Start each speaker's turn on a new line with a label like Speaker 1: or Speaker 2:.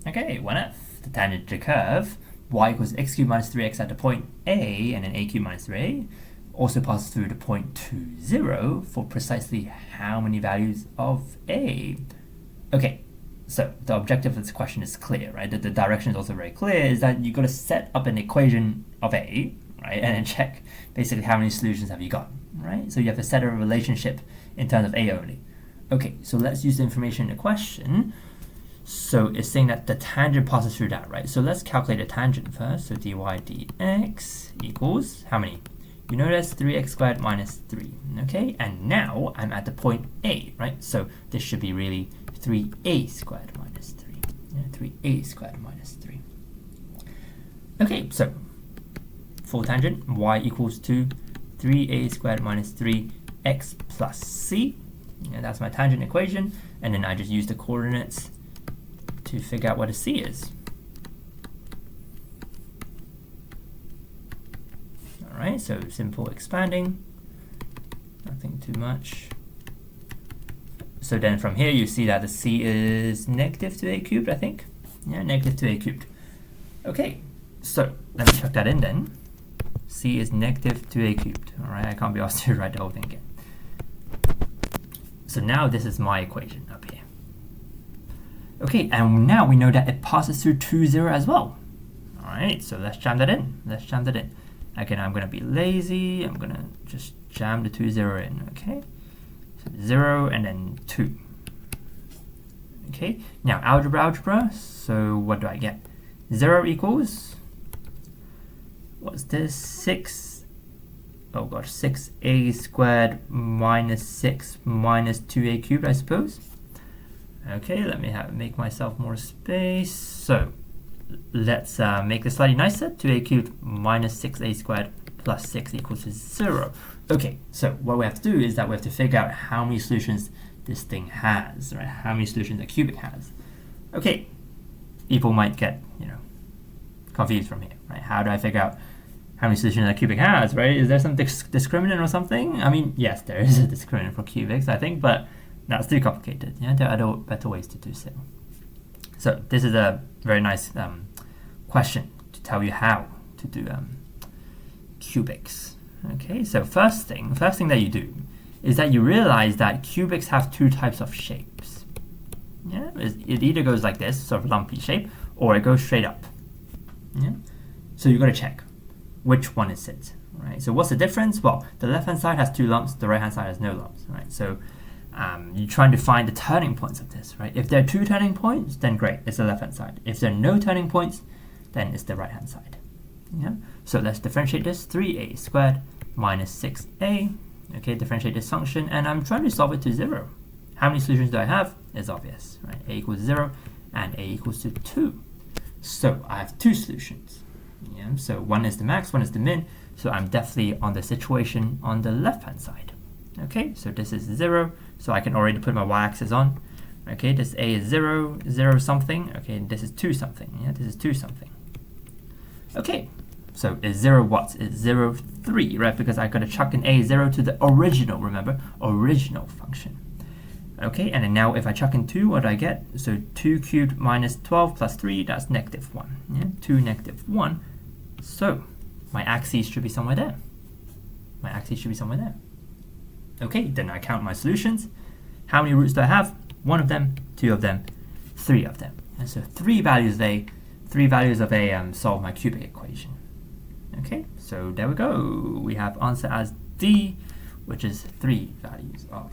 Speaker 1: Okay, 1F, the tangent to the curve, y equals x cubed minus 3x at the point A, and then a cubed minus 3a, also passes through the point 2, 0 for precisely how many values of a? Okay, so the objective of this question is clear, right? The direction is also very clear, is that you've got to set up an equation of a, right? And then check basically how many solutions have you got, right? So you have to set a relationship in terms of a only. Okay, so let's use the information in the question. So it's saying that the tangent passes through that, right? So let's calculate the tangent first. So dy dx equals how many? You know that's 3x squared minus 3, okay? And now I'm at the point A, right? So this should be really 3a squared minus 3. Yeah, 3a squared minus 3. Okay, so full tangent, y equals to 3a squared minus 3x plus c. And that's my tangent equation. And then I just use the coordinates to figure out what a c is. All right, so simple expanding, nothing too much. So then from here you see that the c is negative 2a cubed, I think. Yeah, negative 2a cubed. Okay, so let me chuck that in then. C is negative 2a cubed. All right, I can't be asked to write the whole thing again. So now this is my equation up here. Okay, and now we know that it passes through 2, 0 as well. All right, so let's jam that in. Let's jam that in. Again, I'm going to be lazy. I'm going to just jam the 2, 0 in, okay? So 0 and then 2. Okay, now algebra. So what do I get? 0 equals, what's this? 6a squared minus 6 minus 2a cubed, I suppose. Okay, let me make myself more space. So let's make this slightly nicer. 2a cubed minus 6a squared plus 6 equals to 0. Okay, so what we have to do is that we have to figure out how many solutions this thing has, right? How many solutions a cubic has. Okay, people might get, confused from here, right? How do I figure out how many solutions a cubic has, right? Is there some discriminant or something? I mean, yes, there is a discriminant for cubics, I think, but that's too complicated. Yeah, there are other better ways to do so. So this is a very nice question to tell you how to do cubics. Okay, so first thing that you do is that you realize that cubics have two types of shapes. Yeah, it either goes like this, sort of lumpy shape, or it goes straight up. Yeah, so you've got to check which one is it, right? So what's the difference? Well, the left-hand side has 2 lumps, the right-hand side has no lumps, right? So you're trying to find the turning points of this, right? If there are 2 turning points, then great, it's the left-hand side. If there are no turning points, then it's the right-hand side. Yeah. So let's differentiate this. 3a squared minus 6a. Okay, differentiate this function, and I'm trying to solve it to 0. How many solutions do I have? It's obvious, right? A equals 0 and a equals to 2. So I have 2 solutions. Yeah. So one is the max, one is the min. So I'm definitely on the situation on the left-hand side. Okay, so this is 0, so I can already put my y-axis on. Okay, this a is 0, 0 something. Okay, this is 2 something. Yeah, this is 2 something. Okay, so it's 0 what? It's 0, 3, right? Because I got to chuck in a 0 to the original, remember? Original function. Okay, and then now if I chuck in 2, what do I get? So 2 cubed minus 12 plus 3, that's negative 1. Yeah, 2 negative 1. So my axis should be somewhere there. My axis should be somewhere there. Okay, then I count my solutions. How many roots do I have? 1 of them, 2 of them, 3 of them. And so 3 values of a solve my cubic equation. Okay, so there we go. We have answer as D, which is 3 values of